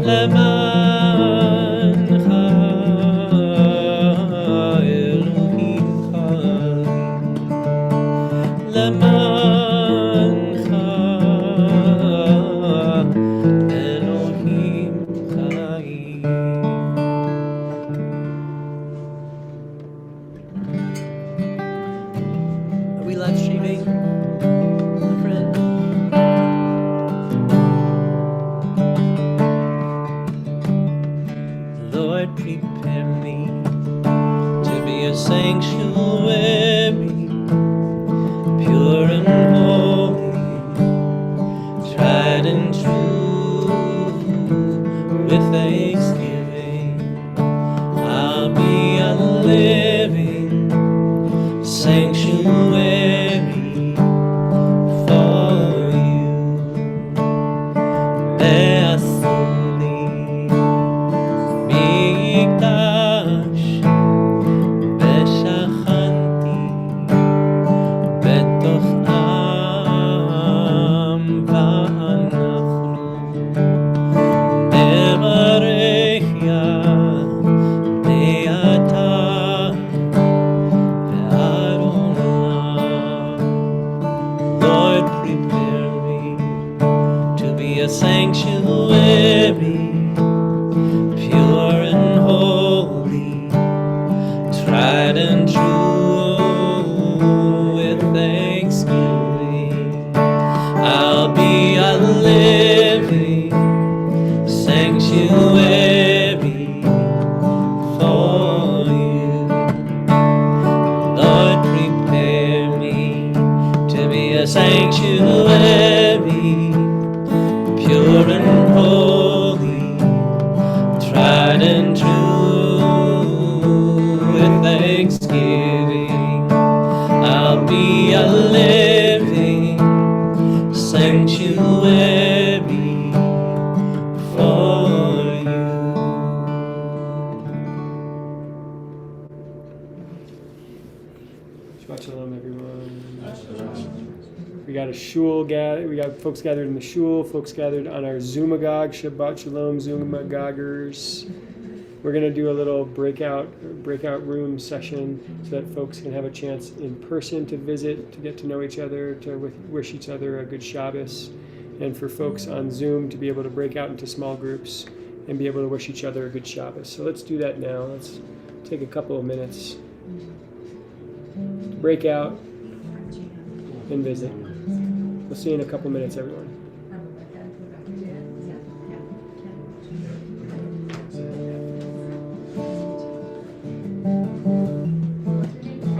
למענך אלוהים חיים, למענך אלוהים חיים. Are we live streaming, my friend? Lord, prepare me to be a sanctuary, pure and holy, tried and true, with thanksgiving. I'll be a living sanctuary for you. Be'asuli mikdash, be'shachanti betoch am va'anachnu nevarech yad be'ata ve'ad olam. Lord, prepare me to be a sanctuary, pure and holy, tried and true, with thanksgiving. I'll be a living sanctuary for you. Lord, prepare me to be a sanctuary, pure and holy, tried and true, with thanksgiving. I'll be a living sanctuary for you. Shabbat shalom, everyone. We got a shul we got folks gathered in the shul, folks gathered on our Zoomagog. Shabbat shalom, Zoomagoggers. We're gonna do a little breakout room session so that folks can have a chance in person to visit, to get to know each other, to wish each other a good Shabbos, and for folks on Zoom to be able to break out into small groups and be able to wish each other a good Shabbos. So let's do that now. Let's take a couple of minutes to break out and visit. We'll see you in a couple minutes, everyone.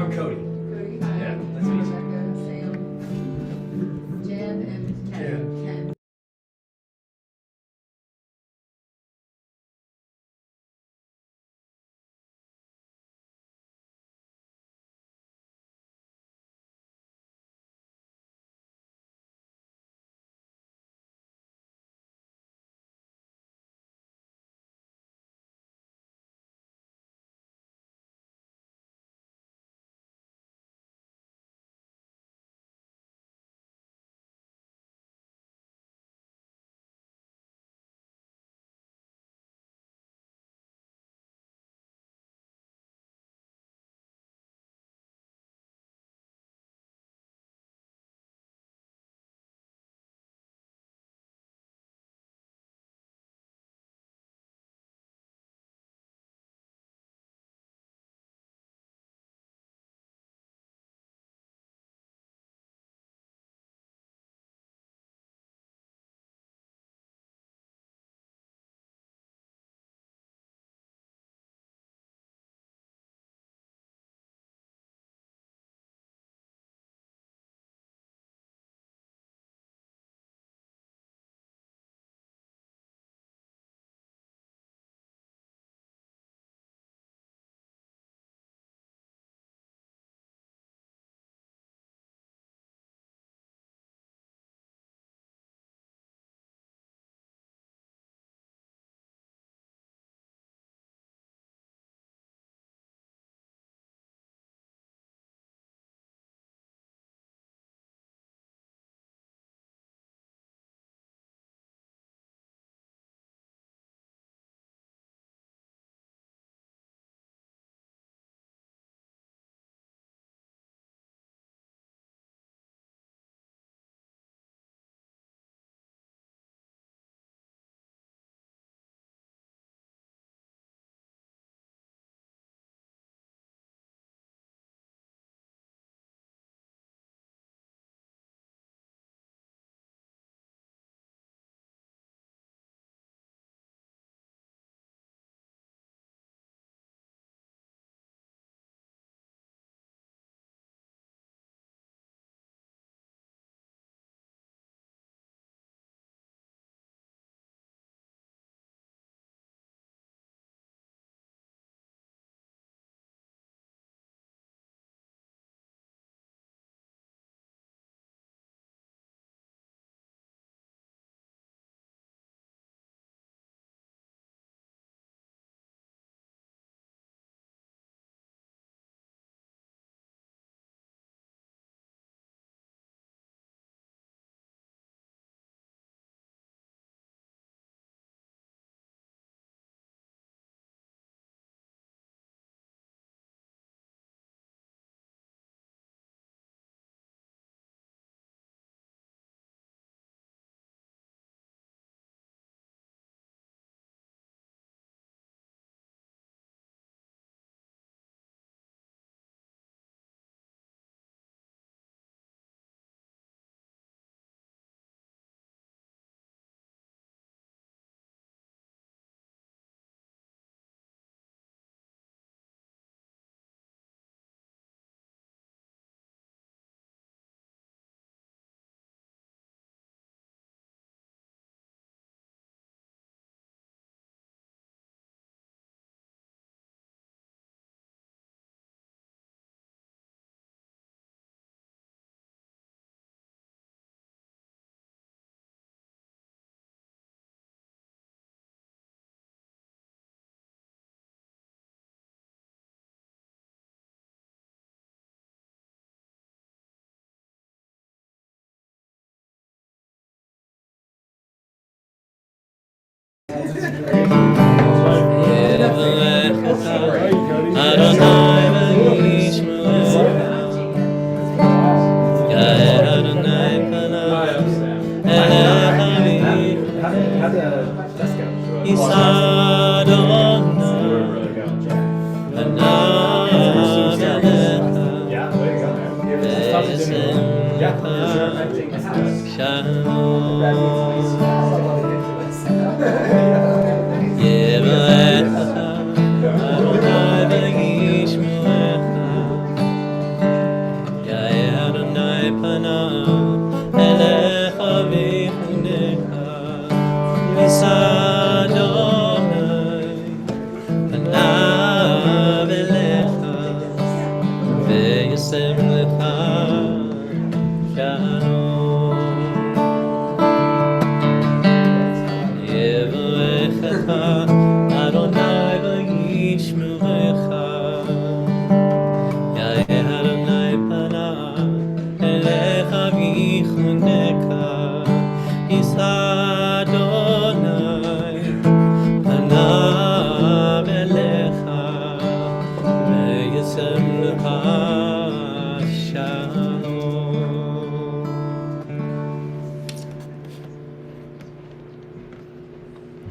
I'm Cody. Yeah, that's easy. Sam, Jen, and Ken.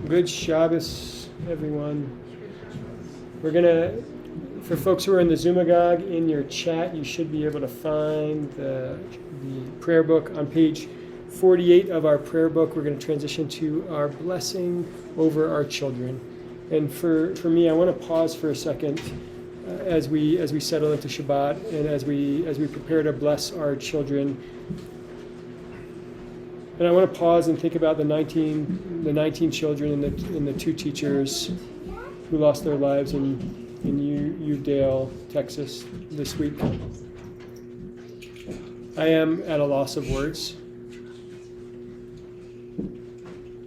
Good Shabbos, everyone. We're gonna, for folks who are in the Zoomagog, in your chat, you should be able to find the prayer book on page 48 of our prayer book. We're going to transition to our blessing over our children. And for me, I want to pause for a second as we settle into Shabbat and as we prepare to bless our children. And I want to pause and think about the 19 children and the 2 teachers who lost their lives in Udale, Texas this week. I am at a loss of words.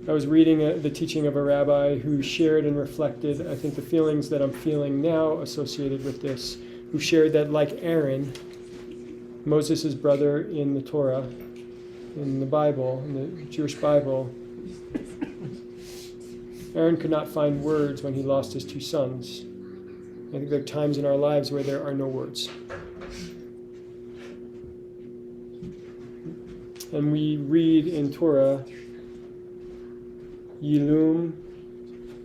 I was reading the teaching of a rabbi who shared and reflected, I think, the feelings that I'm feeling now associated with this, who shared that, like Aaron, Moses' brother in the Torah, in the Bible, in the Jewish Bible, Aaron could not find words when he lost his 2 sons. I think there are times in our lives where there are no words. And we read in Torah, Yilum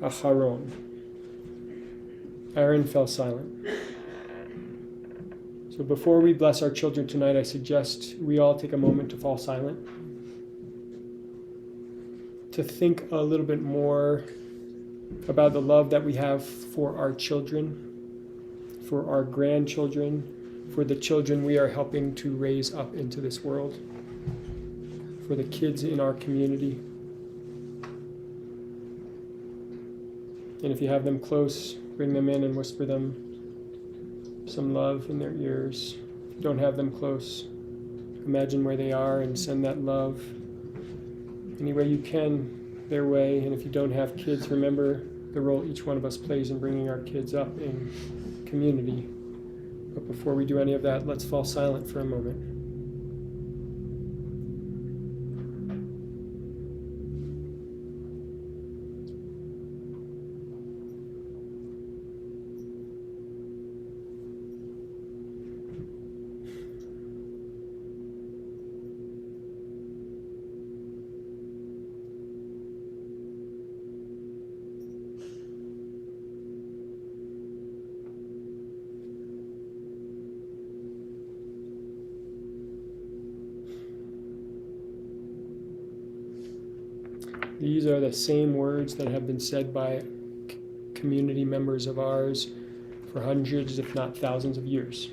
Acharon. Aaron fell silent. So before we bless our children tonight, I suggest we all take a moment to fall silent, to think a little bit more about the love that we have for our children, for our grandchildren, for the children we are helping to raise up into this world, for the kids in our community. And if you have them close, bring them in and whisper them some love in their ears. If you don't have them close, imagine where they are and send that love any way you can their way. And if you don't have kids, remember the role each one of us plays in bringing our kids up in community. But before we do any of that, let's fall silent for a moment. These are the same words that have been said by community members of ours for hundreds, if not thousands of years.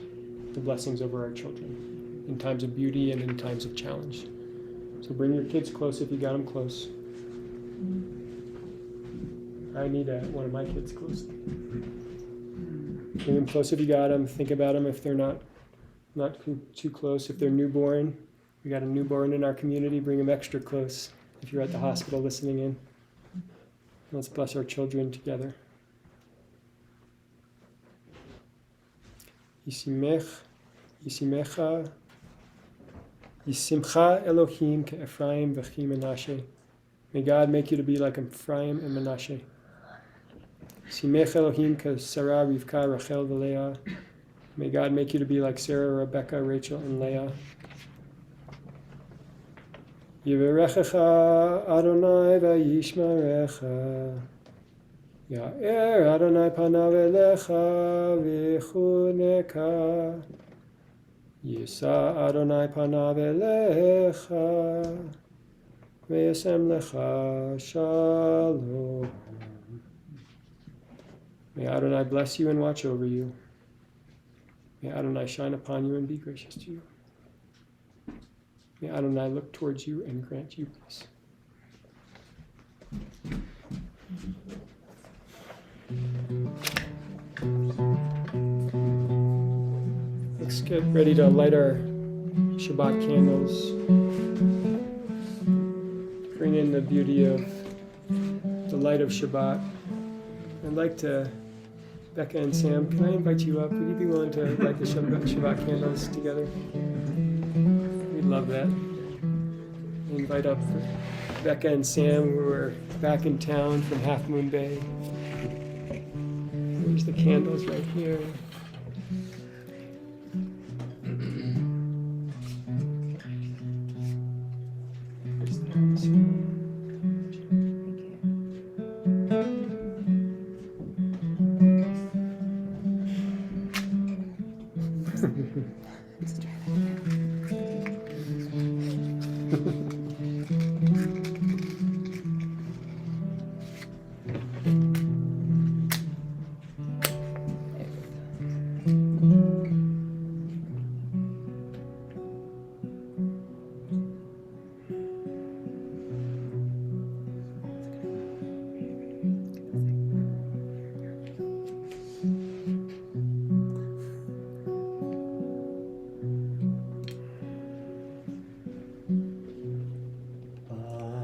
The blessings over our children in times of beauty and in times of challenge. So bring your kids close if you got them close. I need one of my kids close. Bring them close if you got them. Think about them if they're not too close. If they're newborn, we got a newborn in our community, bring them extra close. If you're at the hospital listening in, let's bless our children together. Yisimcha Elohim ke'Ephraim v'chi Menashe, May God make you to be like Ephraim and Manasseh. Simech Elohim Sarah, Rivka, Rachel, Leah. May God make you to be like Sarah, Rebecca, Rachel, and Leah. Yivarechecha Adonai vayishmarecha. Ya'er Adonai panav elecha v'chuneka. Yisa Adonai panav elecha v'yasem lecha shalom. May Adonai bless you and watch over you. May Adonai shine upon you and be gracious to you. May Adonai look towards you and grant you peace. Let's get ready to light our Shabbat candles. Bring in the beauty of the light of Shabbat. I'd like to, Becca and Sam, can I invite you up? Would you be willing to light the Shabbat candles together? We'd love that. I invite up Becca and Sam, who are back in town from Half Moon Bay. There's the candles right here. There's the house.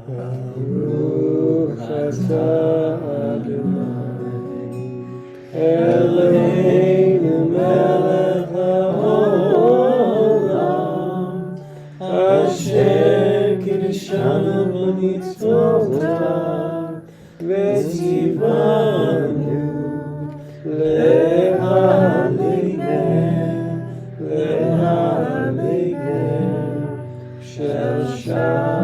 Baruch atah Adonai Eloheinu melech haolam asher kiddushanu b'mitzvotav v'tzivanu lehaligner shel Shabbat.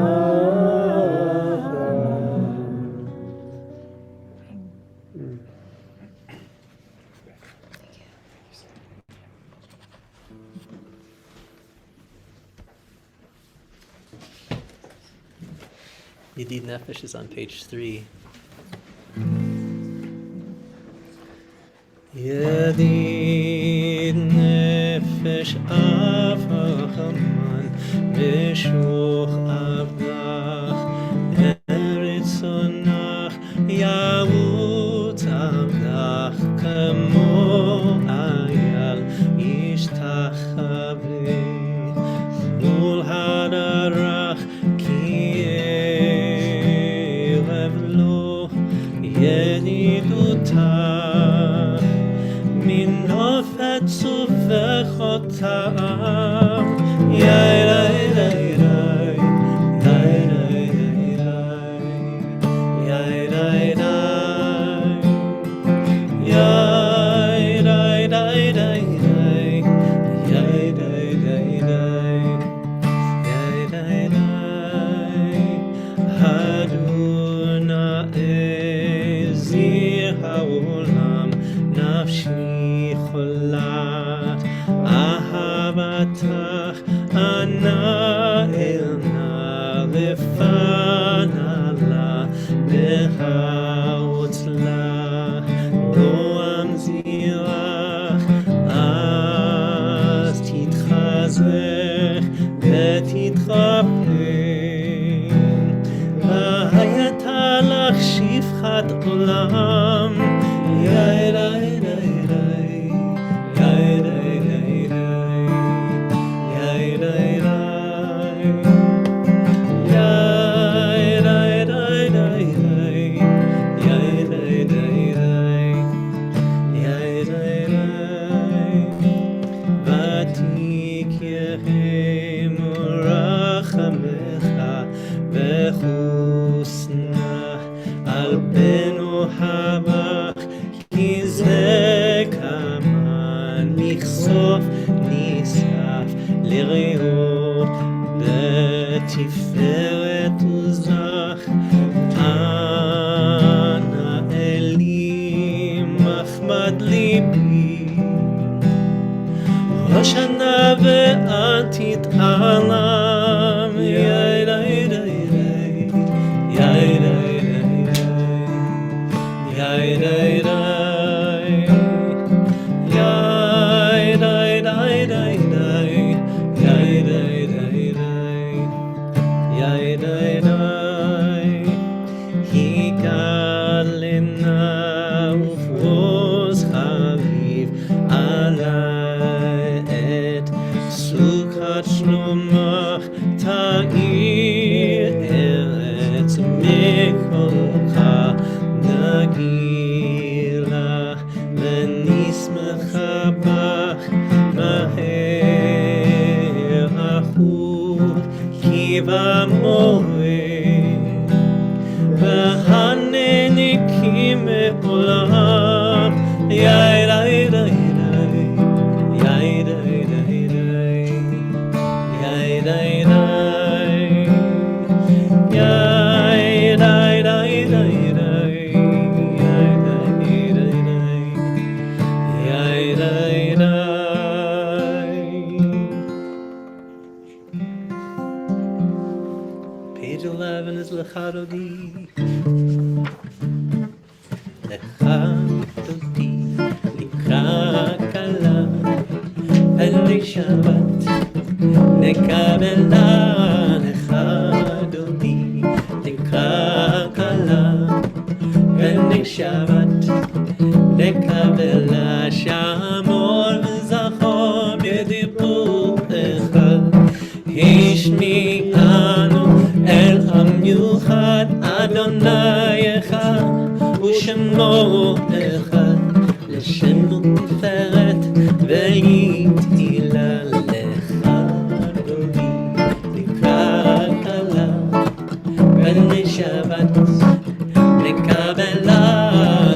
Yedid Nefesh is on page 3. Yedid Nefesh Avachaman Beshuch Avdach Eritzonach Yavut Avdach Kamo Ayal Ishtachaveh Mul Hadarach ידידותיו מנופת סופכותיו העולם נפשי חולת אהבתך ענה אל נא לפנה לה בהעוץ לה לא אמזירך אז תתחזק ותתחפן והייתה לך שפחת עולם ותיקרם רחמך וחוסנך ליבנו הבך, כי זה כמן לכסוף נשרף לראות בתפארת וזך. אנא אלי מחמד ליבי, הושענא ואל תתעלם. יאי די די די, יאי די די די, יאי די די, יאי די די די די, יאי די די די, יאי די די. הגלנה ופרוס חביב עלי את סוכת שלומך, תאיר ארץ מקולך, נגילה ונשמחה בך מהר החוט, כי במועד והנניקים מעולם. יאי די די די, יאי די די די, יאי די די, יאי די די די די, יאי די די די. Page 11 is Lechadodi. Lechadodi לקרא כלה אלי שבת, נקבלה. לechadodi לקרא כלה אלי שבת, נקבלה. שמור וזכור בדיבור אחד, השמיענו אל המיוחד, אדוני אחד ושמו אחד, לשמו תפארת ולתהילה. לechadodi לקרא כלה אלי שבת, נקבלה.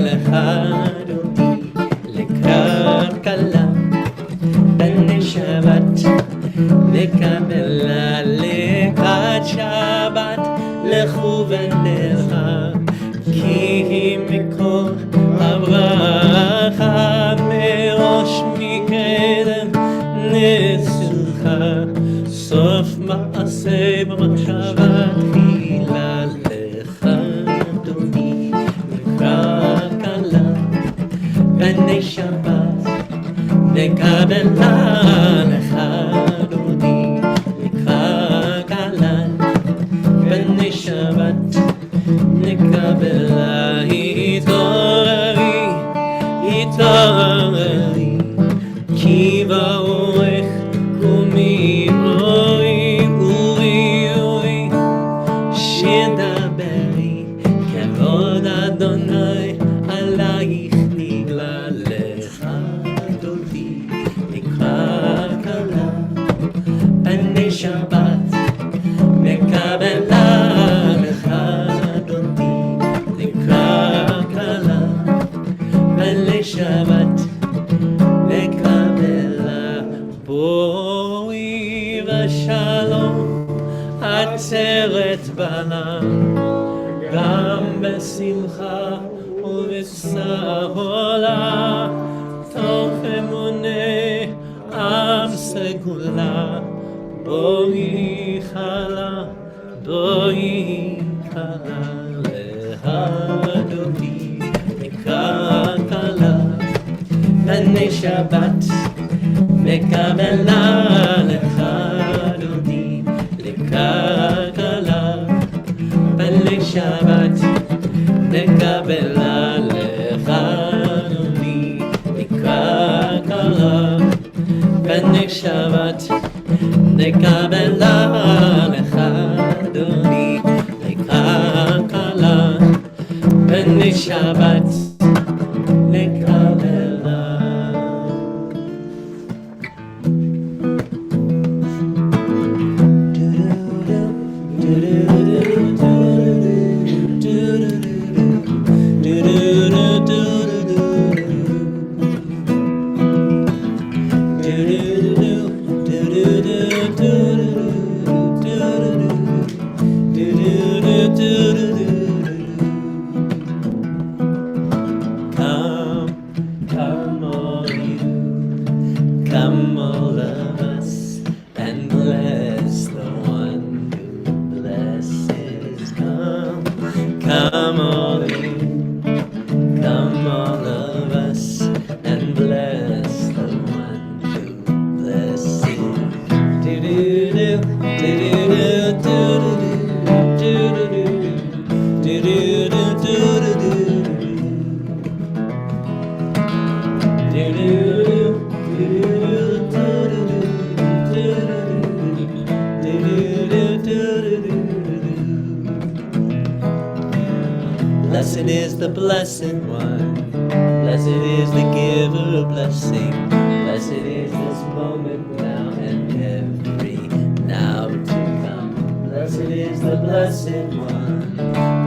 lechadodi לקרא כלה אלי שבת, נקבלה. לקראת שבת לכו ונלכה, כי מכל הברכה מראש מקדם נצלחה. סוף מעשה במחשבה תחילה. lechadodi לקרא כלה אלי שבת, נקבלה. lechadodi לקרא כלה אלי שבת, נקבלה. התעוררי, התעוררי, כי באורך קומי. אורי, אורי, אורי, שדברי, כבוד אדוני עלייך נגלה. lechadodi לקרא כלה אלי שבת, נקבלה. lechadodi לקרא כלה אלי שבת, נקבלה. בואי ושלום עצרת בלם, גם בשמחה ובסהולה, תוך אמונה עם סגולה. בואי חלה, בואי חלה. lechadodi לקרא כלה אלי שבת, נקבלה. lechadodi לקרא כלה אלי שבת, נקבלה. lechadodi לקרא כלה אלי שבת, נקבלה. lechadodi לקרא כלה אלי שבת, נקבלה. all of you, come all of us, and bless the one who blesses. Do-do-do, do-do-do, do-do-do, do-do-do, do-do-do, blessed is the blessed one, blessed is the giver of blessing, blessed is this moment now and every now to come. Blessed is the blessed one,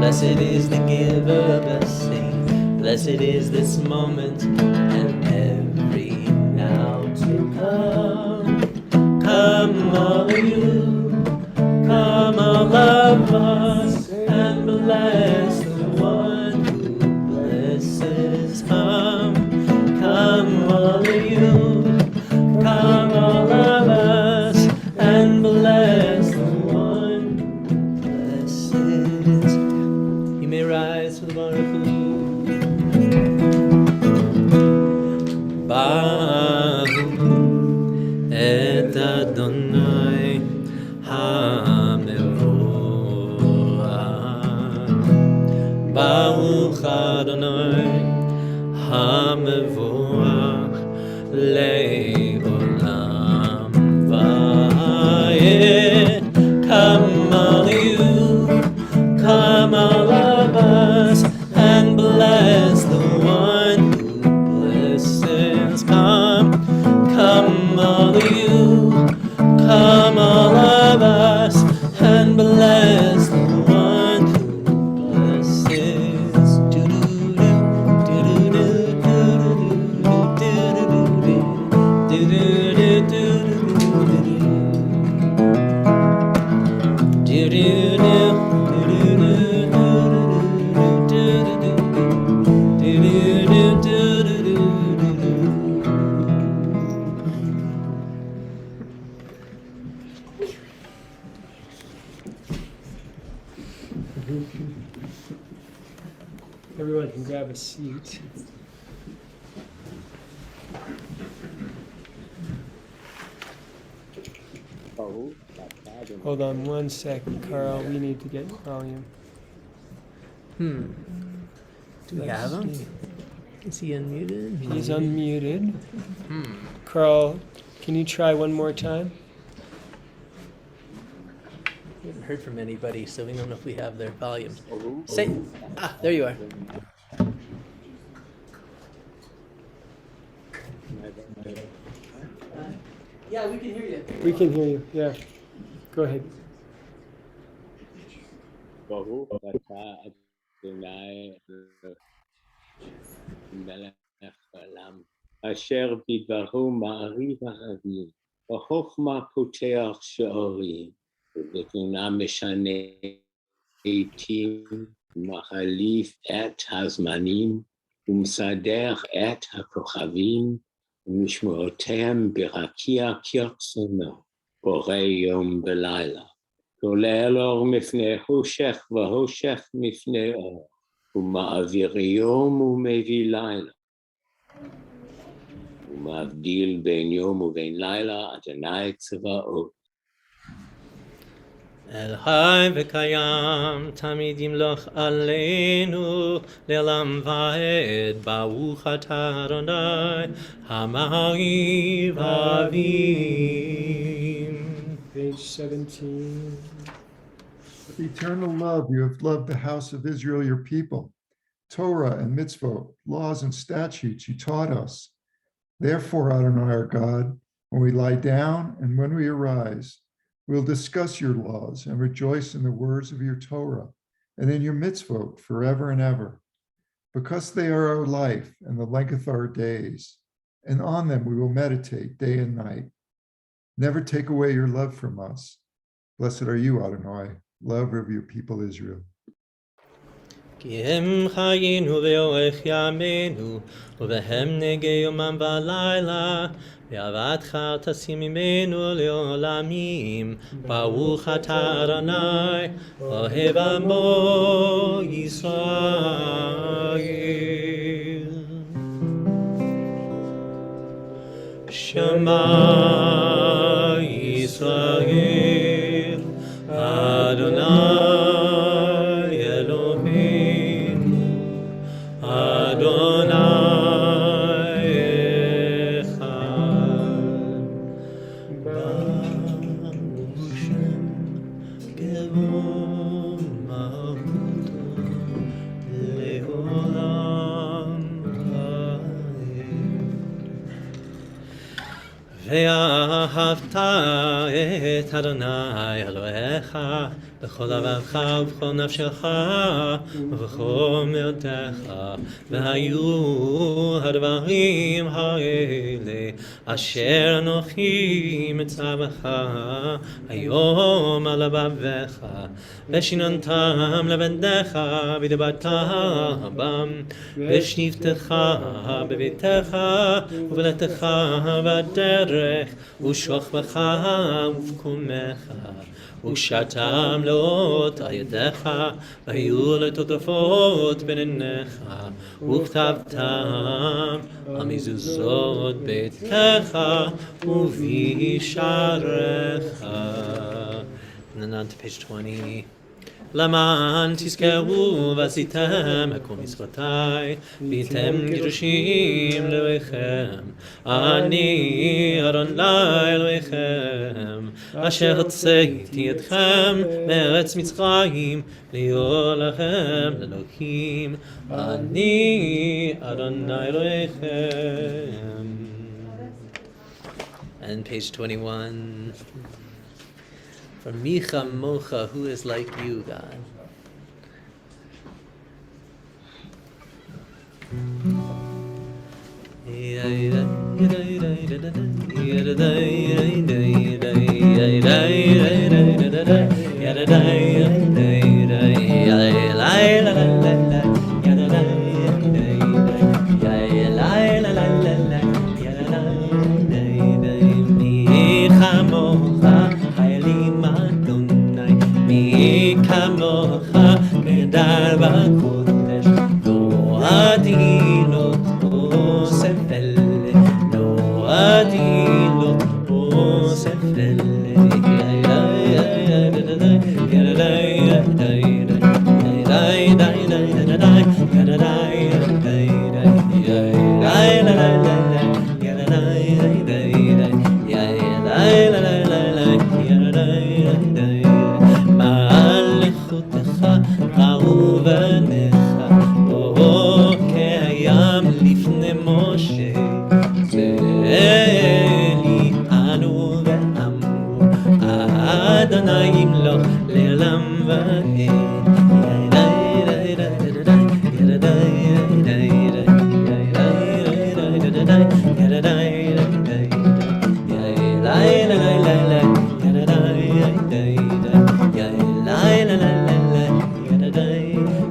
blessed is the giver of blessing, blessed is this moment and every now to come. Come all of you, come all of us, and bless the one who blesses. Come all of you, come all of us, and bless the one who blesses. You may rise for the Baruch Hu. Baruch et Adonai HaMevorach. Baruch Adonai HaMevorach Le'olam Vayeh. Come all you, come all of us, and bless the one who blesses. Come all of you, come all of us, and bless the one who blesses. Do-do-do, do-do-do, do-do-do, do-do-do, do-do-do, Everyone can grab a seat. Hold on one second, Carl. We need to get volume. Do we have him? Is he unmuted? He's unmuted. Carl, can you try one more time? We haven't heard from anybody, so we don't know if we have their volume. Say, there you are. Yeah, we can hear you. We can hear you, yeah. Go ahead. ברוך אתה אדוני מלך העולם, אשר בדברו מעריב ערבים, בחוכמה פותח שערים, ובתבונה משנה עתים, מחליף את הזמנים, ומסדר את הכוכבים, ומשמעותיהם ברקיע כרצונו, בורא יום ולילה. כולל אור מפני חושך והושך מפני אור, ומעביר יום ומביא לילה. ומבדיל בין יום ובין לילה, אדוני צבאות. אל חי וקיים, תמיד ימלוך עלינו, לעולם ועד, ברוך אתה אדוני, המעריב ערבים. Page 17. With eternal love, you have loved the house of Israel, your people. Torah and mitzvot, laws and statutes you taught us. Therefore, Adonai our God, when we lie down and when we arise, we'll discuss your laws and rejoice in the words of your Torah and in your mitzvot forever and ever. Because they are our life and the length of our days, and on them we will meditate day and night. Never take away your love from us. Blessed are you, Adonai, lover of your people Israel. כי הם חיינו לאורך ימינו, ובהם נגע יומם ולילה, ואהבתך תשים ממנו לעולמים. ברוך אתה אדוני, אוהב עמו ישראל. שמע ישראל, אדוני אלוהינו, אדוני אחד. ברוך שם גאון מהותו לעולם ואהבת את אדוני אלוהיך בכל לבבך ובכל נפשך ובכל מאודך, והיו הדברים האלה אשר אנוכי מצווך היום על לבביך, ושיננתם לבניך ודיברת בם בשבתך בביתך ובלכתך בדרך ושוכבך ובקומך, ושתם לאות על ידיך, והיו לטוטפות בין עיניך, וכתבתם על מזוזות ביתך ובשעריך. And then on to page 20. למען תזכרו ועשיתם הכל מצוותי, והייתם קדושים לאלוהיכם. אני אדוני אלוהיכם, אשר הוצאתי אתכם מארץ מצרים, להיות לכם לאלוהים. אני אדוני אלוהיכם. And page 21. For Micha Mocha, who is like you, God? נהדר בקודש, לא עדינות אוסף אלה, לא עדינות אוסף אלה.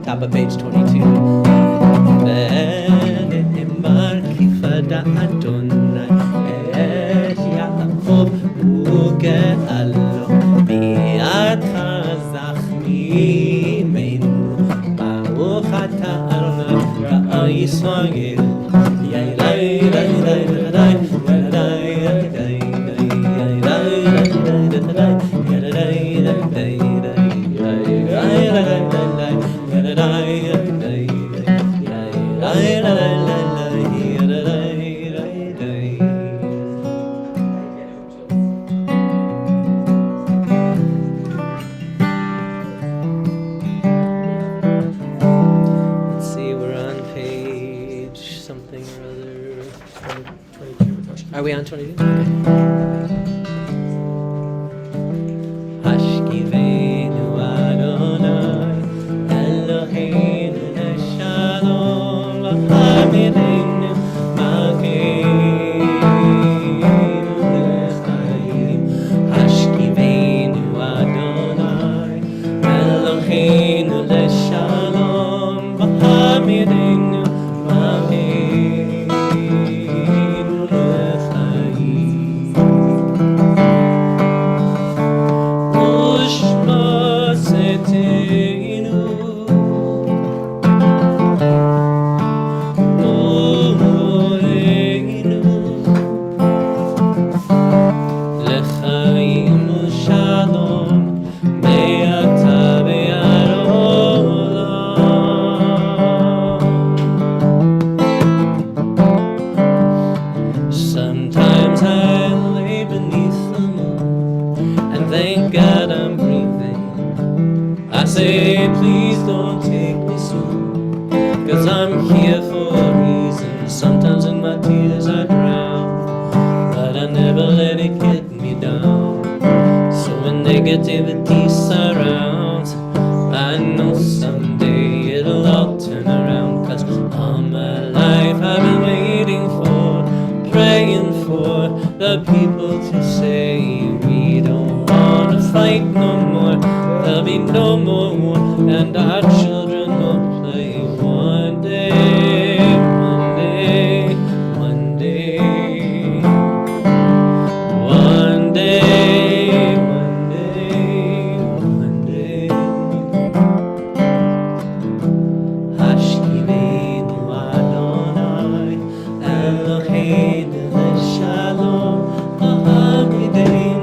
Top of page 22. Are we on 22? Hashkivenu Adonai Eloheinu Neshalom Lahamidenu Malkeinu Lechaim. Hashkivenu Adonai Eloheinu Neshalom 'cause I'm here for a reason. Sometimes in my tears I drown, but I never let it get me down. So when negativity surrounds, I know someday it'll all turn around. 'Cause all my life I've been waiting for, praying for the people to say we don't wanna fight no more. There'll be no more war, and our children will play one day, one day, one day, one day, one day, one day. Hashivenu Adonai Eloheinu Shalom Ahavidenu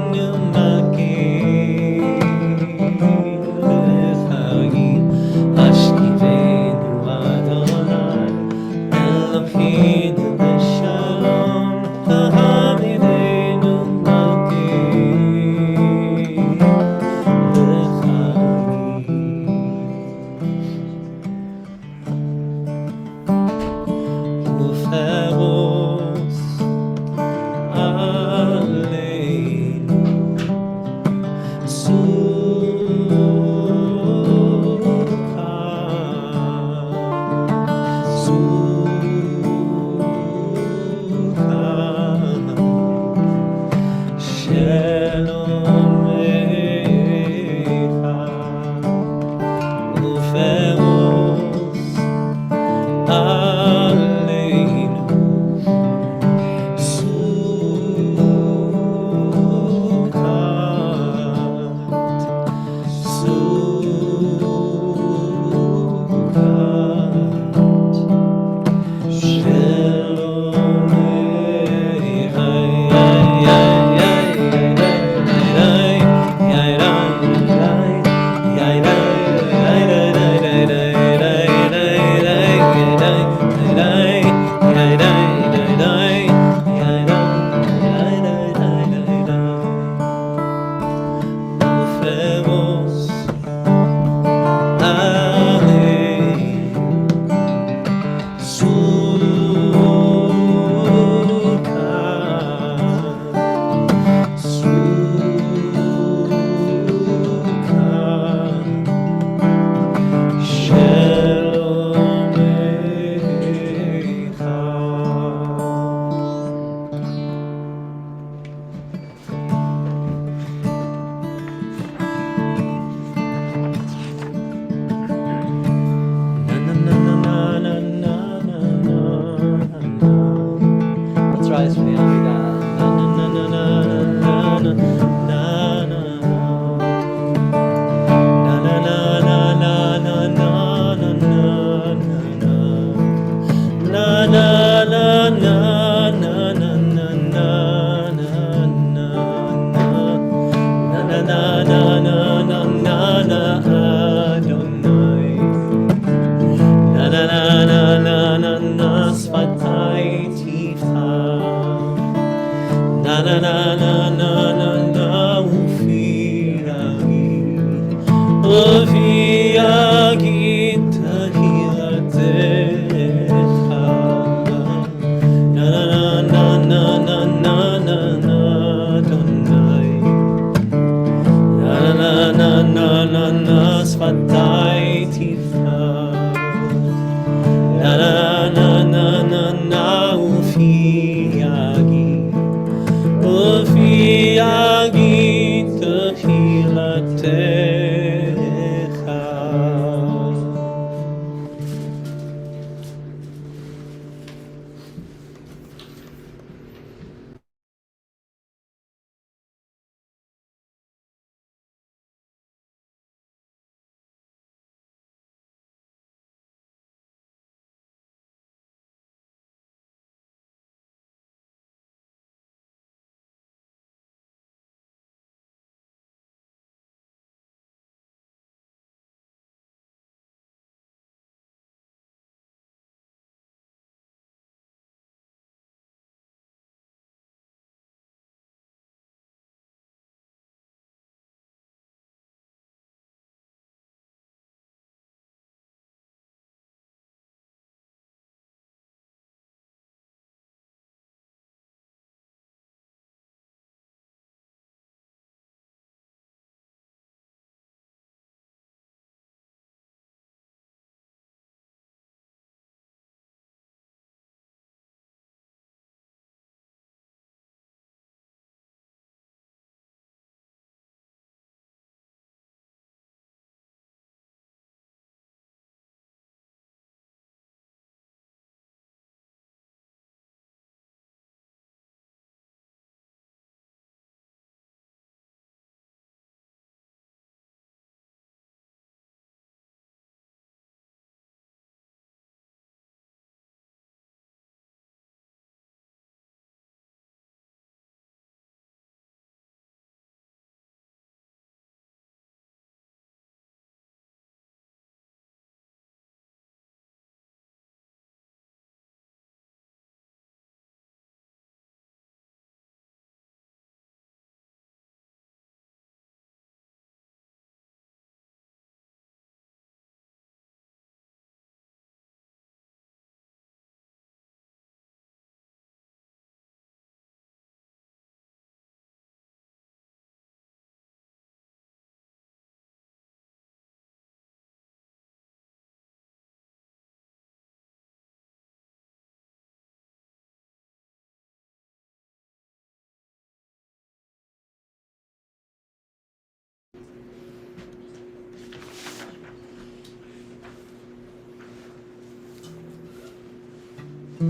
Page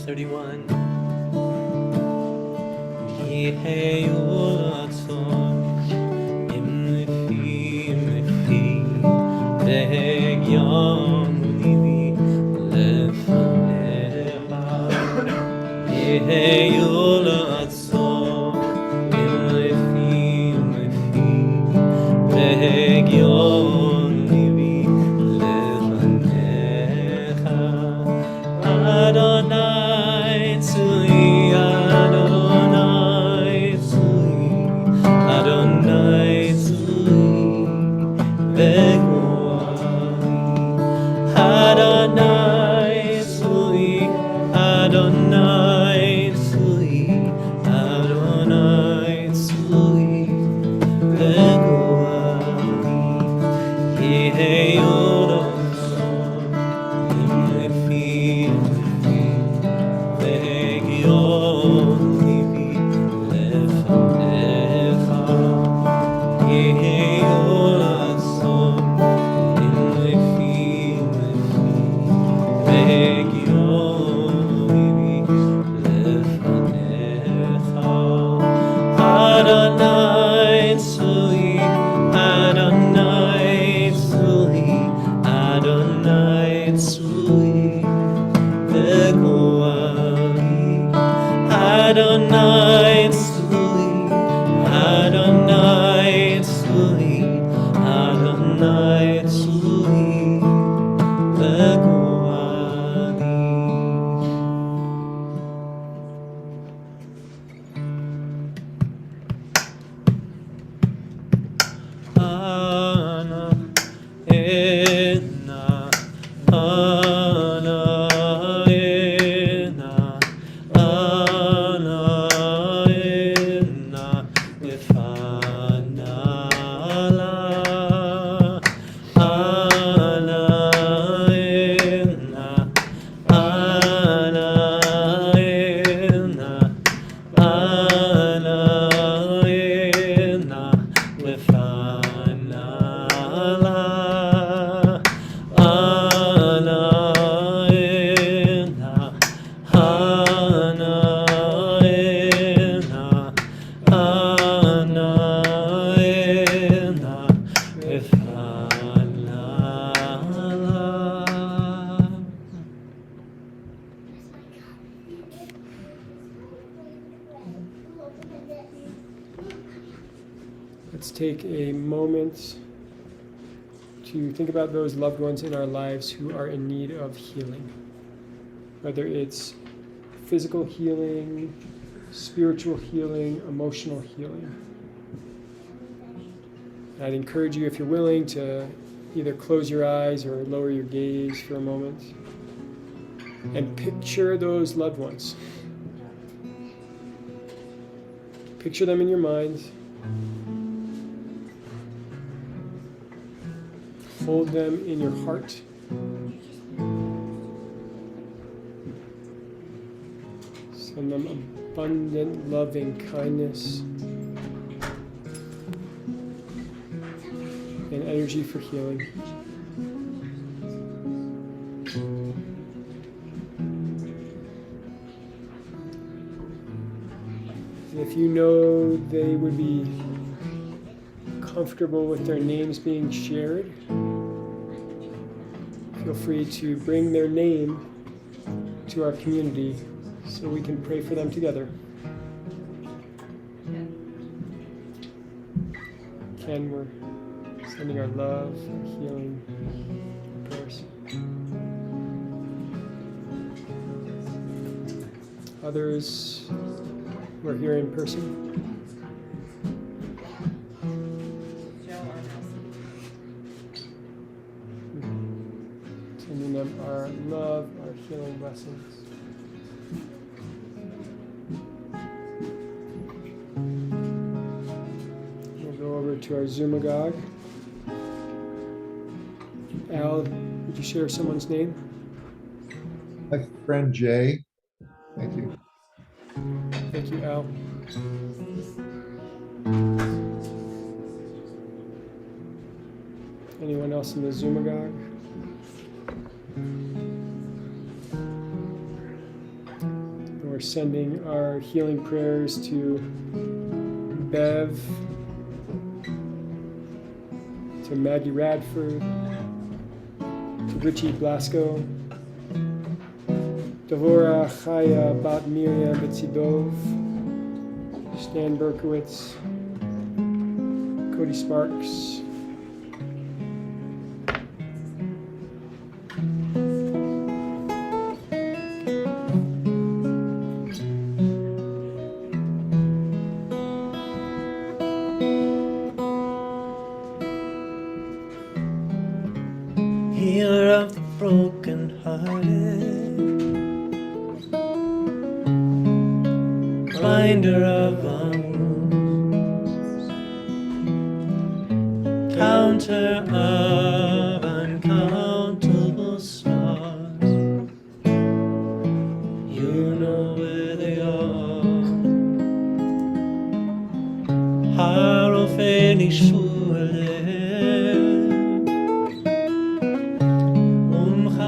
31. Yehei ulatzon imlefi vehegyon livi lefanecha. Yehei ulatzon imlefi vehegyon livi lefanecha. Adonai tzui, Adonai tzui, Adonai tzui, v'go'ali. Adonai tzui, Adonai tzui, Adonai tzui, v'go'ali. Yehei ulatzon imlefi v'hegyon livi lefanecha. Yehei ulatzon imlefi v'hegyon livi lefanecha. Adonai tzui, Adonai tzui, Adonai tzui, v'go'ali. Adonai tzui, Adonai tzui, Adonai tzui, v'go'ali. Ana ena, ana ena, ana ena, lefanala. Ana ena, ana ena, ana ena, lefanala. Ana ena, ana ena, ana ena, lefanala. Let's take a moment to think about those loved ones in our lives who are in need of healing. Whether it's physical healing, spiritual healing, emotional healing. I'd encourage you, if you're willing, to either close your eyes or lower your gaze for a moment and picture those loved ones. Picture them in your mind. Hold them in your heart. Send them abundant, loving kindness and energy for healing. And if you know they would be comfortable with their names being shared, feel free to bring their name to our community so we can pray for them together. Ken, we're sending our love, our healing prayers. Others who are here in person. Sending them our love, our healing blessings. We'll go over to our Zoomagog. Al, would you share someone's name? My friend Jay. Thank you. Thank you, Al. Anyone else in the Zoomagog? We're sending our healing prayers to Bev, to Maggie Radford, to Richie Blasco, Devora Chaya Bat Miriam Betzidov, Stan Berkowitz, Cody Sparks. Healer of the broken-hearted, binder of our wounds, counter of uncountable stars. You know where they are. Harofeni shule.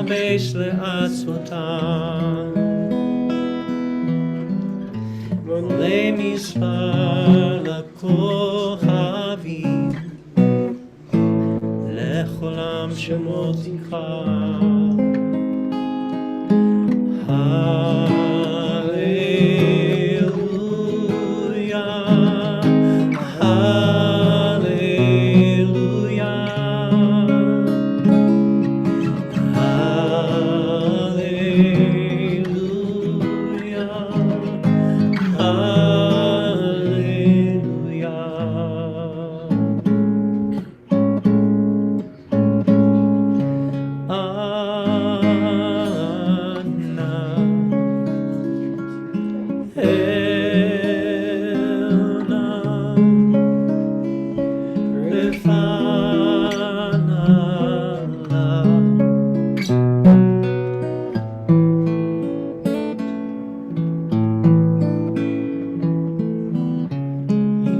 Besh le'atzvotam V'olei misfar l'kohavim Le'cholam shemoticha Hallelujah Hallelujah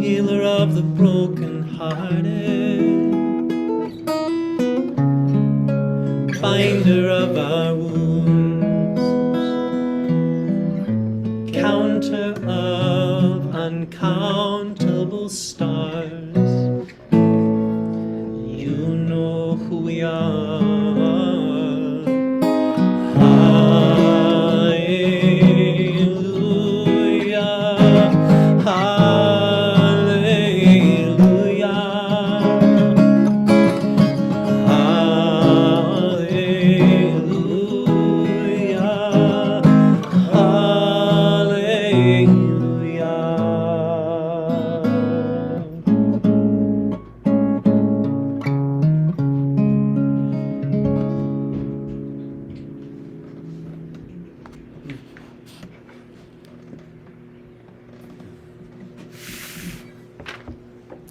Healer of the broken-hearted, binder of our wounds, counter of uncountable stars. You know who we are.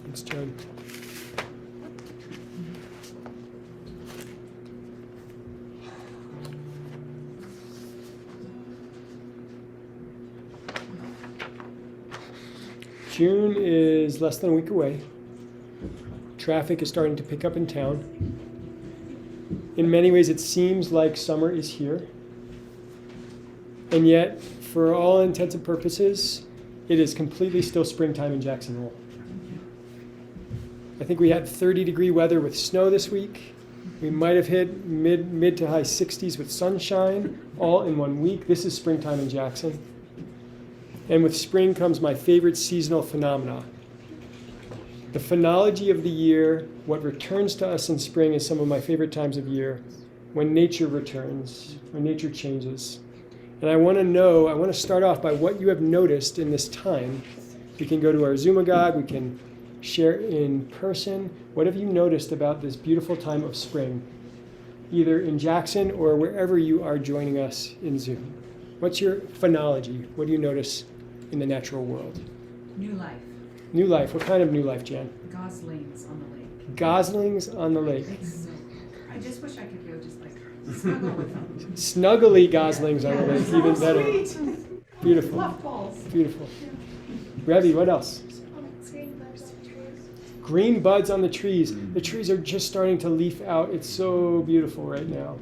Thanks, John. June is less than a week away. Traffic is starting to pick up in town. In many ways, it seems like summer is here. And yet, for all intents and purposes, it is completely still springtime in Jackson Hole. I think we had 30-degree weather with snow this week. We might have hit mid to high 60s with sunshine, all in 1 week. This is springtime in Jackson. And with spring comes my favorite seasonal phenomena. The phenology of the year, what returns to us in spring is some of my favorite times of year, when nature returns, when nature changes. And I want to start off by what you have noticed in this time. We can go to our Zoomagog, we can share in person. What have you noticed about this beautiful time of spring, either in Jackson or wherever you are joining us in Zoom? What's your phenology? What do you notice in the natural world? New life. New life. What kind of new life, Jan? Goslings on the lake. Goslings on the lake. It's so, I just wish I could go just like snuggle with them. Snuggly goslings on the lake, even better. Sweet. Beautiful, Fluff balls. beautiful. Rebby, what else? Green buds on the trees. The trees are just starting to leaf out. It's so beautiful right now.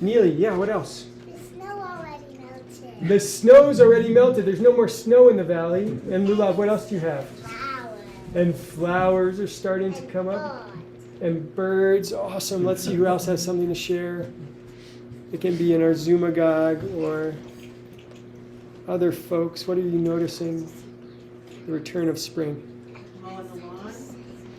Neely, yeah, what else? The snow already melted. The snow's already melted. There's no more snow in the valley. And Lulav, what else do you have? Flowers. And flowers are starting to come up. And birds. Awesome. Let's see who else has something to share. It can be in our Zoomagog or other folks. What are you noticing? The return of spring.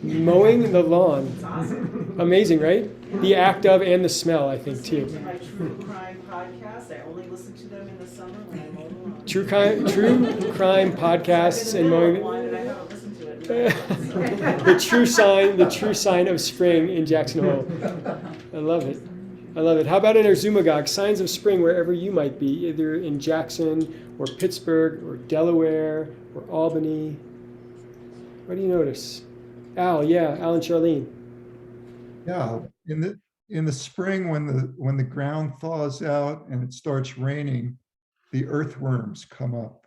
Mowing the lawn. It's awesome. Amazing, right? The act of and the smell, I think, Listening too. to my true crime podcast. I only listen to them in the summer when I mow the lawn. True crime podcasts and mowing. One and I haven't listened to it. the true sign of spring in Jackson Hole. I love it. I love it. How about in our Zoomagog? Signs of spring wherever you might be, either in Jackson or Pittsburgh or Delaware or Albany. What do you notice? Al and Charlene. Yeah, in the spring when the ground thaws out and it starts raining, the earthworms come up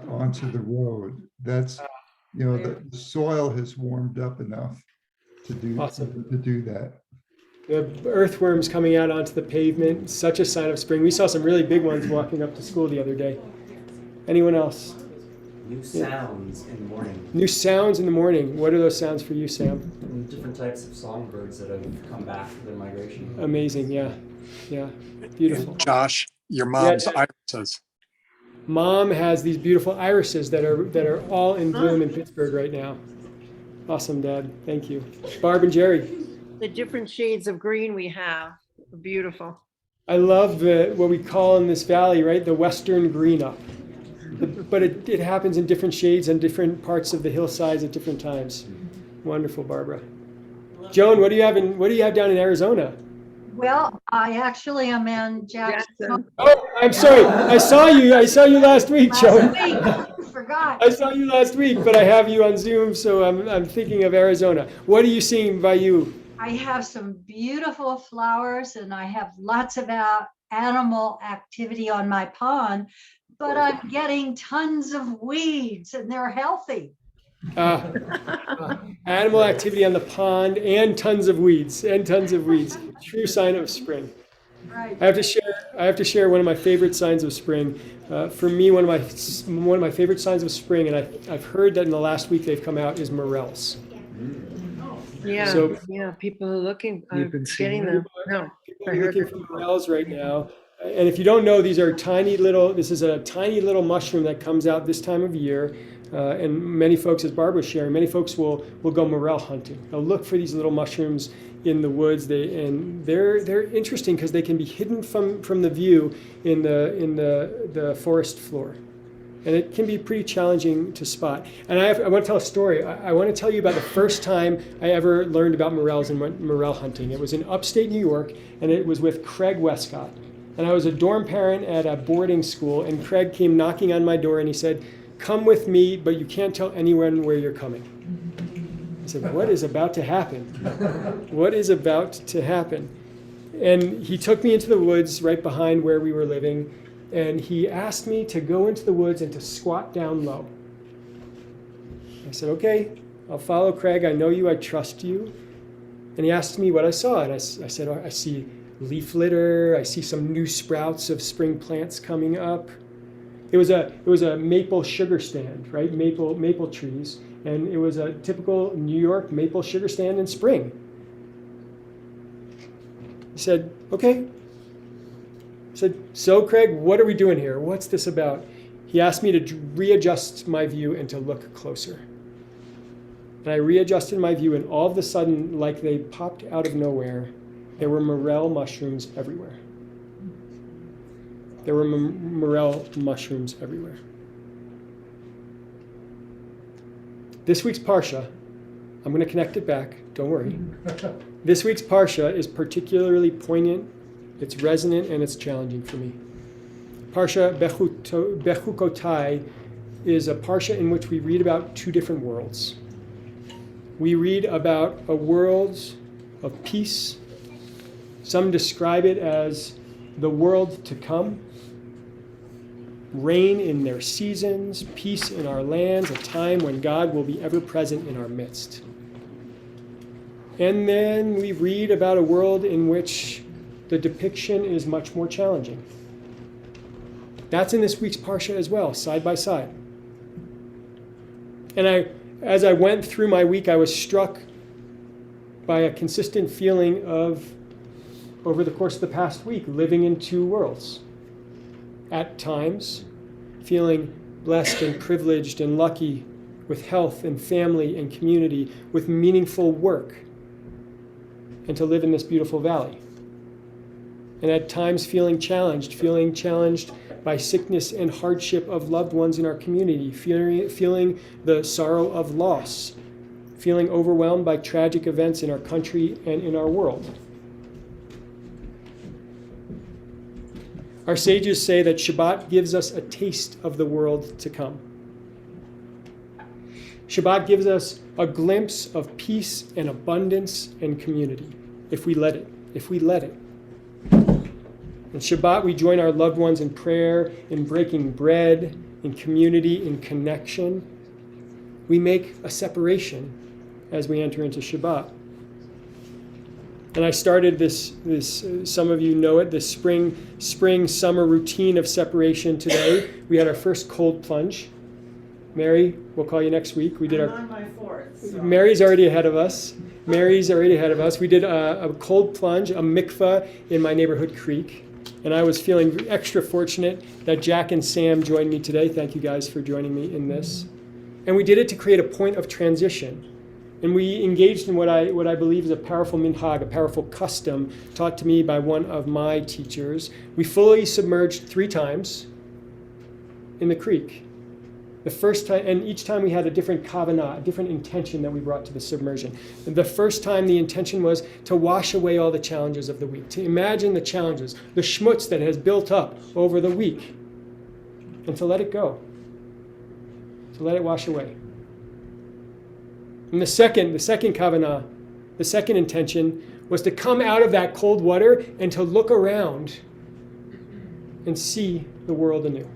onto the road. That's the soil has warmed up enough to do Awesome. to do that. The earthworms coming out onto the pavement, such a sign of spring. We saw some really big ones walking up to school the other day. Anyone else? New sounds in the morning. New sounds in the morning. What are those sounds for you, Sam? And different types of songbirds that have come back for their migration. Amazing, yeah. Beautiful. Josh, your mom's irises. Mom has these beautiful irises that are all in bloom in Pittsburgh right now. Awesome, Dad. Thank you. Barb and Jerry. The different shades of green we have are beautiful. I love what we call in this valley, right, the western green up. But it happens in different shades and different parts of the hillsides at different times. Wonderful, Barbara. Joan, what do you have down in Arizona? Well, I actually am in Jackson. Oh, I'm sorry. I saw you last week, Joan. Forgot. I saw you last week, but I have you on Zoom, so I'm thinking of Arizona. What are you seeing by you? I have some beautiful flowers and I have lots of animal activity on my pond, but I'm getting tons of weeds and they're healthy. Animal activity on the pond and tons of weeds. True sign of spring. Right. I have to share one of my favorite signs of spring. For me, one of my favorite signs of spring, and I've heard that in the last week they've come out, is morels. Yeah, So- people are looking, You've been seeing getting them. No, People are looking for morels right now. And if you don't know, this is a tiny little mushroom that comes out this time of year. And many folks, as Barbara was sharing, many folks will go morel hunting. They'll look for these little mushrooms in the woods. They're interesting because they can be hidden from the view in the forest floor. And it can be pretty challenging to spot. And I want to tell a story. I want to tell you about the first time I ever learned about morels and went morel hunting. It was in upstate New York, and it was with Craig Westcott. And I was a dorm parent at a boarding school, and Craig came knocking on my door, and he said, "Come with me, but you can't tell anyone where you're coming." I said, "What is about to happen? What is about to happen?" And he took me into the woods right behind where we were living, and he asked me to go into the woods and to squat down low. I said, "Okay, I'll follow Craig. I know you. I trust you." And he asked me what I saw, and I said, "Oh, I see leaf litter. I see some new sprouts of spring plants coming up." It was a maple sugar stand, right? Maple trees, and it was a typical New York maple sugar stand in spring. He said, "Okay." I said, "So Craig, what are we doing here? What's this about?" He asked me to readjust my view and to look closer. And I readjusted my view, and all of a sudden, like they popped out of nowhere, there were morel mushrooms everywhere. There were morel mushrooms everywhere. This week's Parsha, I'm going to connect it back, don't worry. This week's Parsha is particularly poignant, it's resonant, and it's challenging for me. Parsha Bechukotai is a Parsha in which we read about two different worlds. We read about a world of peace Some describe it as the world to come, rain in their seasons, peace in our lands, a time when God will be ever present in our midst. And then we read about a world in which the depiction is much more challenging. That's in this week's Parsha as well, side by side. And as I went through my week, I was struck by a consistent feeling of, over the course of the past week, living in two worlds. At times, feeling blessed and privileged and lucky with health and family and community, with meaningful work, and to live in this beautiful valley. And at times feeling challenged by sickness and hardship of loved ones in our community, feeling the sorrow of loss, feeling overwhelmed by tragic events in our country and in our world. Our sages say that Shabbat gives us a taste of the world to come. Shabbat gives us a glimpse of peace and abundance and community, if we let it. In Shabbat, we join our loved ones in prayer, in breaking bread, in community, in connection. We make a separation as we enter into Shabbat. And I started this some of you know it, this spring-summer routine of separation today. We had our first cold plunge. Mary, we'll call you next week. I'm on my fourth. So. Mary's already ahead of us. We did a cold plunge, a mikvah in my neighborhood creek. And I was feeling extra fortunate that Jack and Sam joined me today. Thank you guys for joining me in this. And we did it to create a point of transition. And we engaged in what I believe is a powerful minhag, a powerful custom taught to me by one of my teachers. We fully submerged 3 times in the creek. The first time, and each time we had a different kavanah, a different intention that we brought to the submersion. The first time the intention was to wash away all the challenges of the week, to imagine the challenges, the schmutz that has built up over the week, and to let it go, to let it wash away. And the second kavanah, the second intention, was to come out of that cold water and to look around and see the world anew.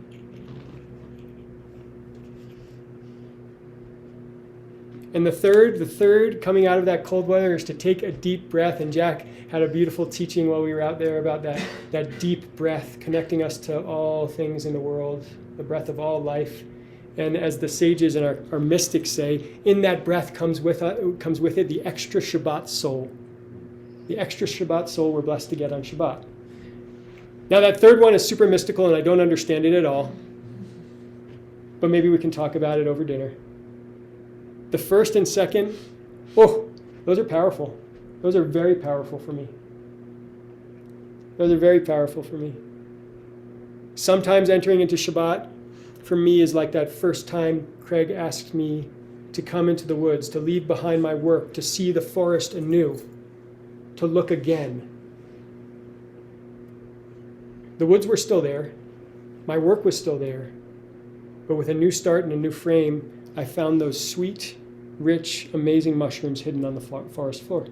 And the third coming out of that cold weather is to take a deep breath. And Jack had a beautiful teaching while we were out there about that deep breath, connecting us to all things in the world, the breath of all life. And as the sages and our mystics say, in that breath comes with it the extra Shabbat soul. The extra Shabbat soul we're blessed to get on Shabbat. Now that third one is super mystical and I don't understand it at all. But maybe we can talk about it over dinner. The first and second, those are powerful. Those are very powerful for me. Sometimes entering into Shabbat for me is like that first time Craig asked me to come into the woods, to leave behind my work, to see the forest anew, to look again. The woods were still there. My work was still there. But with a new start and a new frame, I found those sweet, rich, amazing mushrooms hidden on the forest floor.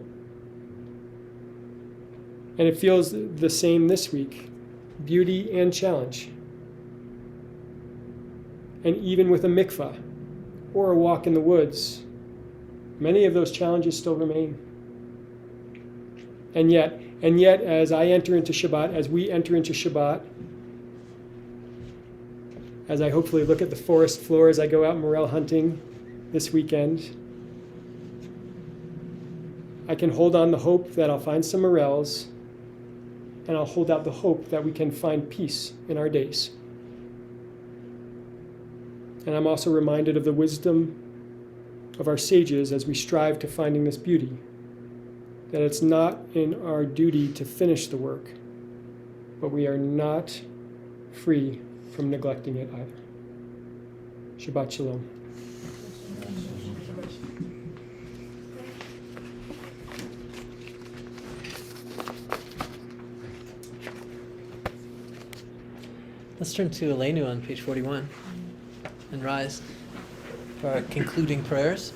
And it feels the same this week, beauty and challenge. And even with a mikvah or a walk in the woods, many of those challenges still remain. And yet, as I enter into Shabbat, as we enter into Shabbat, as I hopefully look at the forest floor as I go out morel hunting this weekend, I can hold on the hope that I'll find some morels, and I'll hold out the hope that we can find peace in our days. And I'm also reminded of the wisdom of our sages as we strive to finding this beauty, that it's not in our duty to finish the work, but we are not free from neglecting it either. Shabbat Shalom. Let's turn to Elenu on page 41 and rise for our concluding prayers.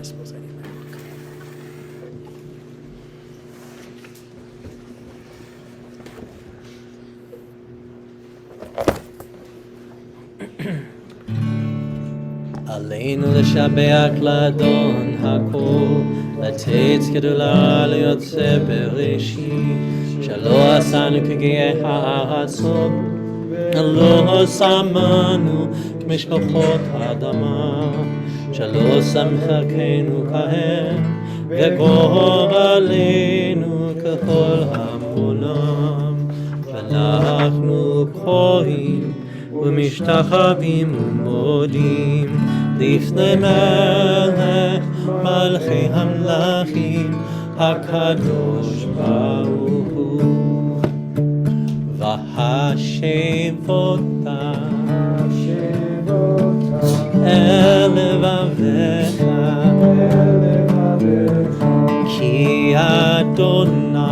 suppose I need my book. עלינו לשבח לאדון הכל, לתת גדולה ליוצא בראשית, שלא עשנו כגאי הארצות, לא שמנו כמשפחות האדמה, שלא שם חלקנו כהם, וגורלנו ככל העולם, ואנחנו קוראים ומשתחווים ומודים לפני מלך מלכי המלכים הקדוש ברוך הוא. והשב אותה אל לבביך, כי אדוני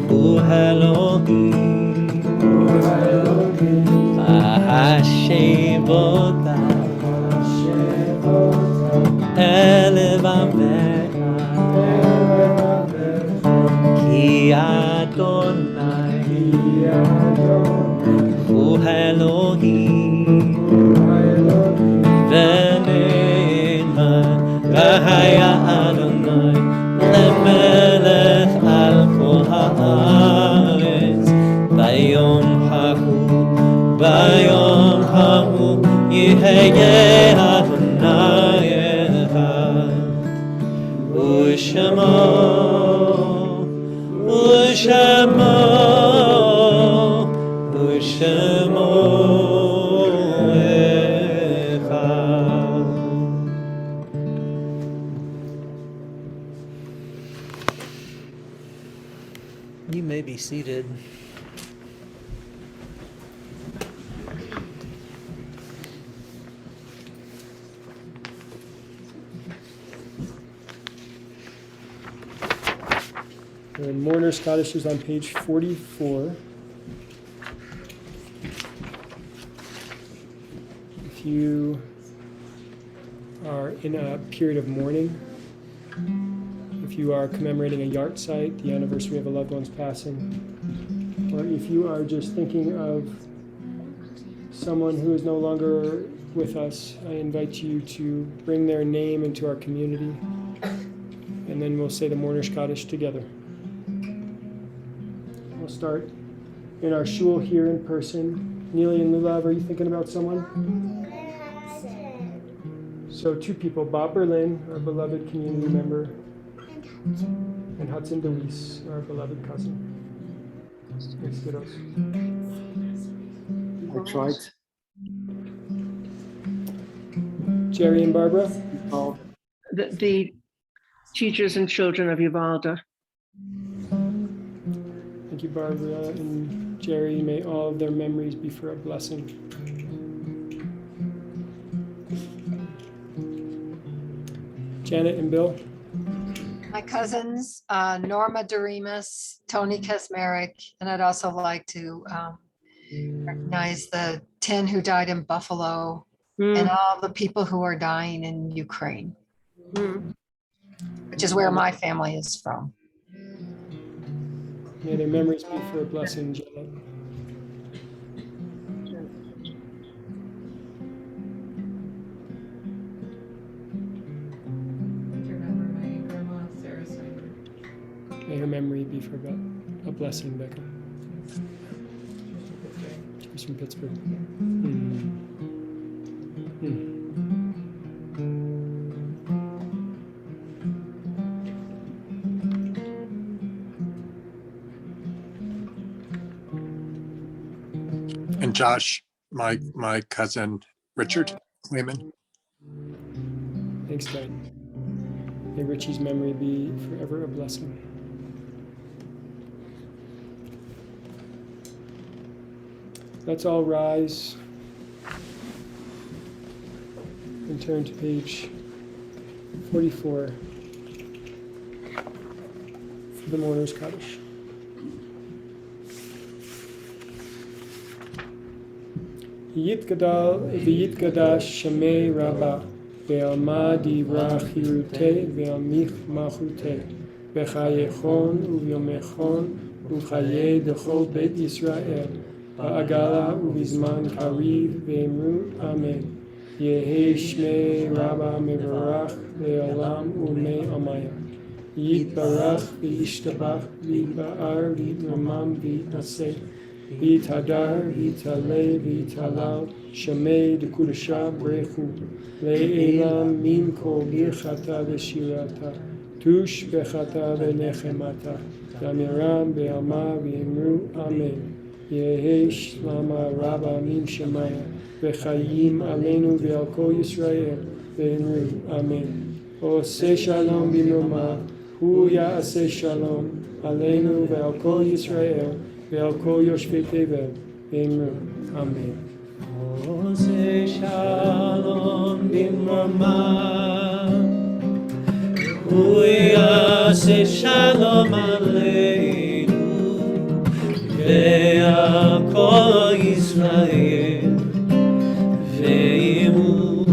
הוא אלוהים. והשב אותה אל לבביך, כי אדוני הוא אלוהים. ונאמן והיה אדוני למלך על כל הארץ. ביום ההוא יהיה אדוני אחד, ושמו אחד. You may be seated. And Mourner's Kaddish is on page 44. If you are in a period of mourning, if you are commemorating a yard site, the anniversary of a loved one's passing, or if you are just thinking of someone who is no longer with us, I invite you to bring their name into our community, and then we'll say the Mourner's Kaddish together. We'll start in our shul here in person. Neely and Lulav, are you thinking about someone? So 2 people, Bob Berlin, our beloved community member, and Hudson DeWeese, our beloved cousin. Thanks, kiddos. I tried. Jerry and Barbara? The teachers and children of Uvalde. Thank you, Barbara and Jerry. May all of their memories be for a blessing. Janet and Bill? My cousins, Norma Doremus, Tony Kasmerick, and I'd also like to recognize the 10 who died in Buffalo and all the people who are dying in Ukraine, which is where my family is from. May their memories be for a blessing, Janet. Remember my grandma, Sarah Steinberg. May her memory be for a blessing, Becca. She's from Pittsburgh. And Josh, my cousin Richard Lehman. Thanks, Dad. May Richie's memory be forever a blessing. Let's all rise and turn to page 44 for the Mourner's Kaddish. Yitgadal v'yitgadash Shemei Rabbah ועל מה דיברה חירותי ועל מחותי, בחייכון וביומכון ובחיי דכל בית ישראל, בעגלה ובזמן קריב, ואמרו אמן. יהי שמי רבה מבורך לעולם ולמי עמיה. יתברך וישתבח ויתבאר ויתרומם ויתנשא ויתהדר ויתעלה ויתהלל שמי דקודשה ברכו לעילם מן כל ברכתה ושירתה תוש בחתה ונחמתה דמירם בעלמה ואמרו אמן. יהי שלמה רבה מן שמיה וחיים עלינו ועל כל ישראל ואמרו אמן. עושה שלום במרומיו הוא יעשה שלום עלינו ועל כל ישראל ועל כל יושבי תבל ואמרו אמן. עושה שלום במרומיו הוא יעשה שלום עלינו ועל כל ישראל ואמרו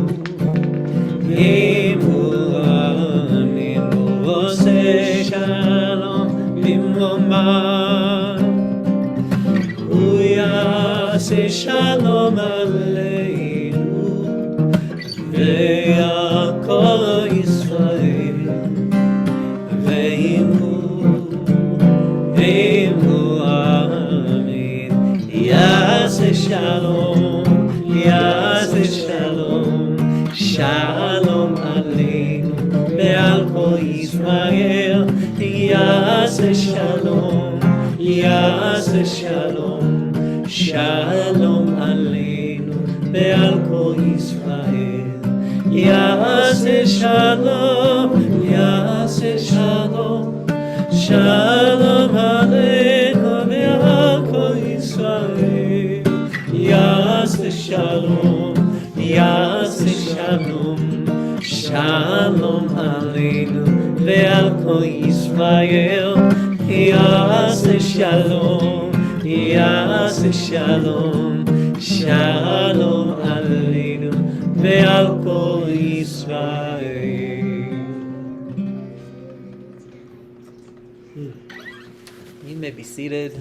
אמן. עושה שלום במרומיו הוא יעשה שלום עלינו ועל כל ישראל ואמרו אמן. יעשה שלום, יעשה שלום, שלום עלינו ועל כל ישראל. יעשה שלום, יעשה שלום, שלום עלינו ועל כל ישראל. יעשה שלום, יעשה שלום, שלום עלינו ועל כל ישראל. יעשה שלום, יעשה שלום, שלום עלינו ועל כל ישראל. יעשה שלום, יעשה שלום, שלום עלינו ועל כל ישראל. You may be seated.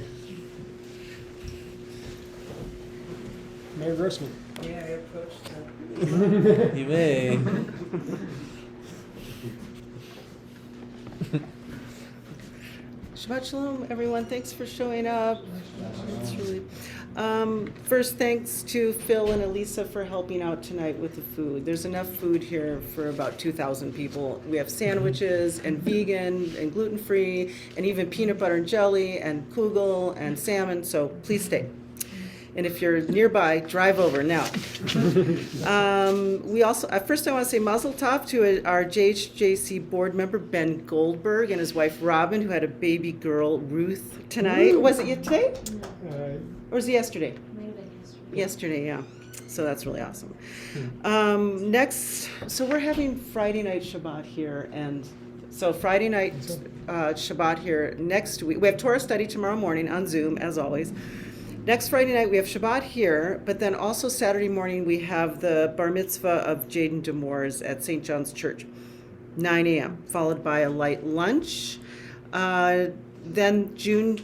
Mayor Grossman. Yeah, I approached her. You may. Shabbat Shalom, everyone. Thanks for showing up. It's really. First, thanks to Phil and Elisa for helping out tonight with the food. There's enough food here for about 2,000 people. We have sandwiches and vegan and gluten-free and even peanut butter and jelly and kugel and salmon, so please stay. And if you're nearby, drive over now. We also, first I want to say Mazel Tov to our JHJC board member, Ben Goldberg, and his wife, Robin, who had a baby girl, Ruth, tonight. Was it today? Or was it yesterday? Yesterday, yeah. So that's really awesome. Next, so we're having Friday night Shabbat here, and so Friday night Shabbat here next week. We have Torah study tomorrow morning on Zoom, as always. Next Friday night we have Shabbat here, but then also Saturday morning we have the bar mitzvah of Jaden Demores at St. John's Church, 9 a.m., followed by a light lunch. Then June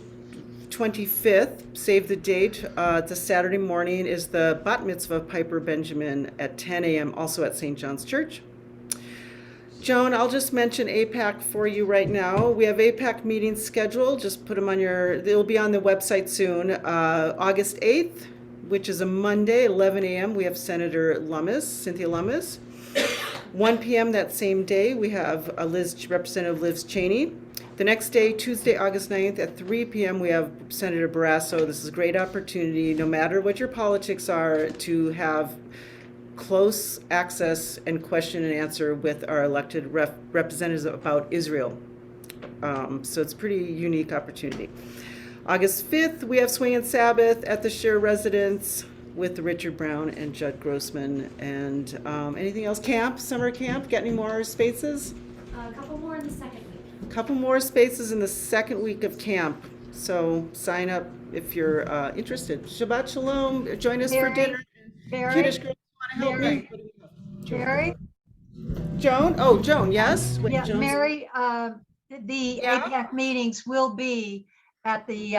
25th, save the date, it's a Saturday morning, is the bat mitzvah of Piper Benjamin at 10 a.m., also at St. John's Church. Joan, I'll just mention APAC for you right now. We have APAC meetings scheduled. Just put them on they'll be on the website soon. August 8th, which is a Monday, 11 a.m., we have Senator Lummis, Cynthia Lummis. 1 p.m. that same day, we have Representative Liz Cheney. The next day, Tuesday, August 9th, at 3 p.m., we have Senator Barrasso. This is a great opportunity, no matter what your politics are, to have close access and question and answer with our elected representatives about Israel. So it's a pretty unique opportunity. August 5th, we have Swing and Sabbath at the Share Residence with Richard Brown and Judd Grossman. And anything else? Camp, summer camp, got any more spaces? A couple more in the second week. A couple more spaces in the second week of camp. So sign up if you're interested. Shabbat Shalom, join us for dinner. Barry, Kiddush girls want to help me. Barry, Joan? Oh, Joan, yes? Wait, Yeah, Joan's- Mary, the Yeah? APAC meetings will be at the,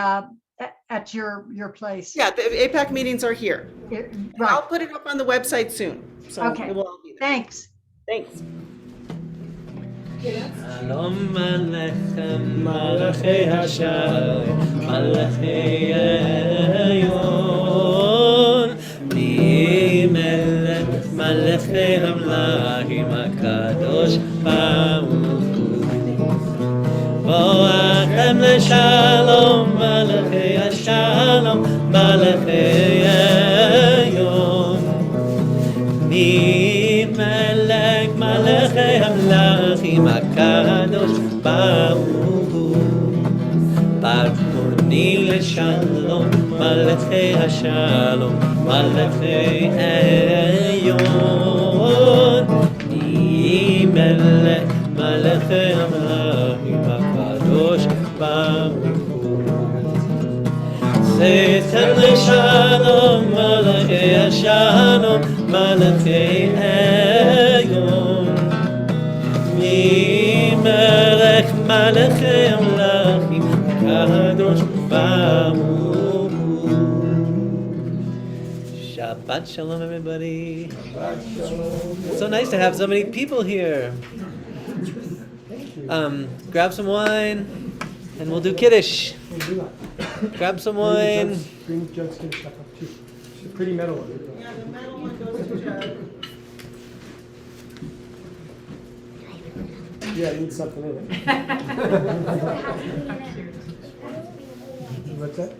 at your place. Yeah, the APAC meetings are here. It- I'll Right, put it up on the website soon. So Okay. it will all be there. thanks. Thanks. Shalom Alechem, Malachei Hashem, Malachei Elyon, Melech, Malachei Hamlachim HaKadosh Baruch Hu. Boachem leShalom, Malachei Hashalom, Malachei Elyon, Melech, Malachei Hamlachim HaKadosh Baruch Hu. Barkoni leShalom, Malachei Hashalom, Malachei Elyon. Melech, Malachei Hamlachim HaKadosh Baruch Hu. Zeichem leShalom, Malachei Hashalom, Malachei Elyon. Melech, Malachei Hamlachim HaKadosh Baruch Hu. Shabbat Shalom, everybody. It's so nice to have so many people here. Grab some wine, and we'll do Kiddush. Grab some wine. Bring Jud's gonna stuff up too. It's a pretty metal one. Yeah, the metal one goes to Judd. Yeah, it needs something in it. What's that?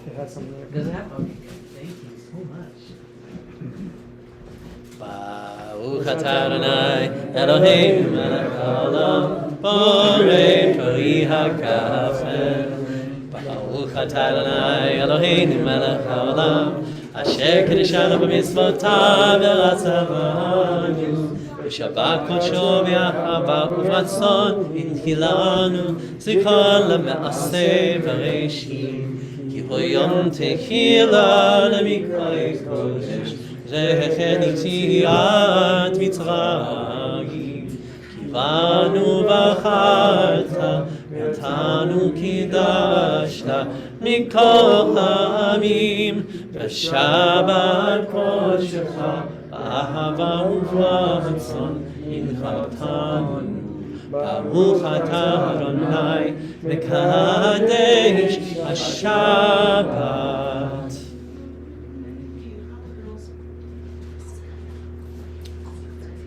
It has something in it. Does it have? Okay, thank you so much. Baruch atah Adonai Eloheinu melech haolam borei peri hakafen. Baruch atah Adonai Eloheinu melech haolam asher kiddushanu b'mitzvotav v'ratzavanu v'shabbat kodsho v'ahava u'ratzon v'nchilanu zikron le'me'aseh v'reishim ki hoyom tehila le'mikroi kodesh זכר יציאת מצרים, קיוונו בחרת, ואתנו קידשת מכל העמים, בשבת קודשך, באהבה וברצון, הנחלתנו. ברוך אתה אדוני, מקדש השבת.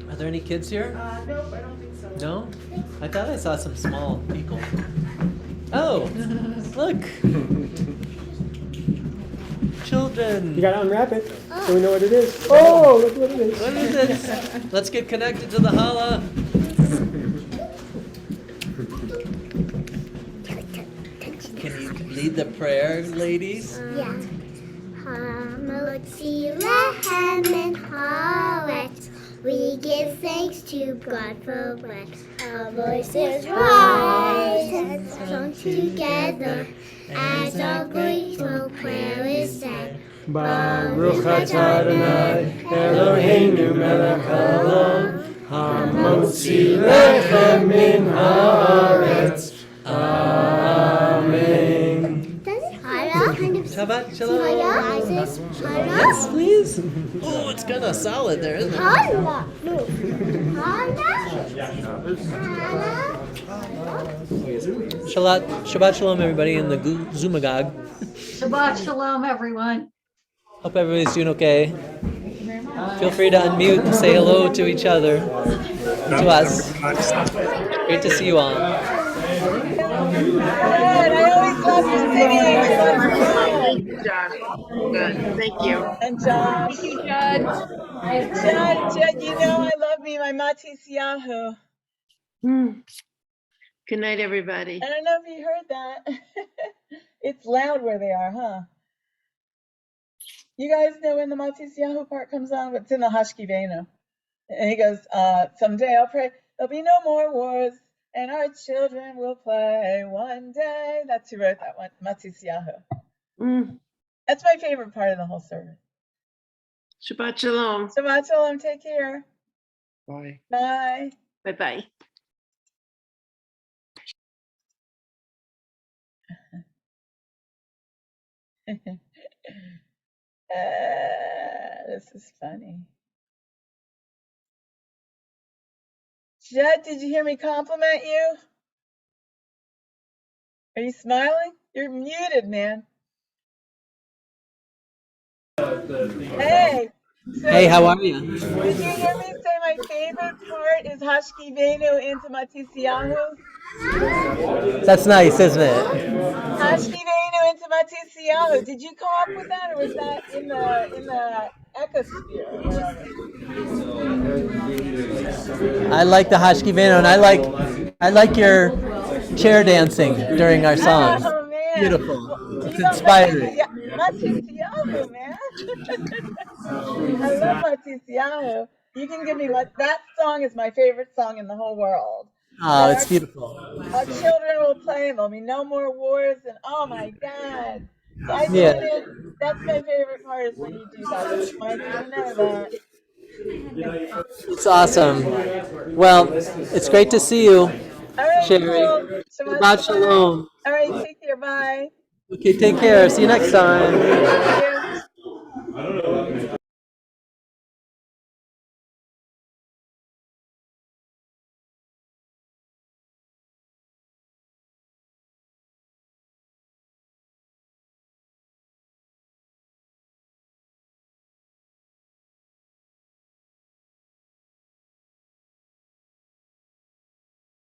Are there any kids here? Nope, I don't think so. No? I thought I saw some small people. Oh, look. Children. You gotta unwrap it so we know what it is. Oh, look what it is. What is it? Let's get connected to the challah. Can you lead the prayer, ladies? Yeah. Hamotzi lehem min haaretz. We give thanks to God for bread. Our voices rise and song together as our grateful prayer is said. Baruch atah Adonai Eloheinu melech haolam hamotzi lechem min haaretz. Amen. Shabbat Shalom. Yes, Yes, please. Oh, it's kind of solid there, isn't it? Shabbat Shalom, everybody in the Zoomagog. Shabbat shalom, everyone. Hope everybody's doing okay. Feel free to unmute and say hello to each other, to us. Great to see you all. I always love your singing. Thank you, Josh. Good, thank you. And Josh. Thank you, Judd. Judd, you know I love me, my Matis Yahoo. Good night, everybody. I don't know if you heard that. It's loud where they are, huh? You guys know when the Matis Yahoo part comes on? It's in the Hashkivenu. And he goes, someday I'll pray, there'll be no more wars, and our children will play one day. That's who wrote that one, Matis Yahoo. That's my favorite part of the whole service. Shabbat shalom. Shabbat shalom, take care. Bye. Bye. Bye-bye. This is funny. Judd, did you hear me compliment you? Are you smiling? You're muted, man. Hey. So Hey, how are you? Did you hear me say my favorite part is Hashki Venu into Matisiyahu? That's nice, isn't it? Hashki Venu into Matisiyahu. Did you come up with that, or was that in the ecosphere or whatever? I like the Hashki Veno, and I like your chair dancing during our songs. Oh man, Beautiful. well, It's you know inspiring. Matisiyahu, man. I love Matisiyahu. You can give me that song is my favorite song in the whole world. Oh, it's beautiful. Our children will play, and there'll be no more wars, and oh my God. So I Yeah. tune in. That's my favorite part is when you do that. I just wanted you to know that. It's awesome. Well, it's great to see you, All right, Sherry. cool. Shabbat Shabbat shalom. All right, take care. Bye. Okay, take care. See you next time. See you.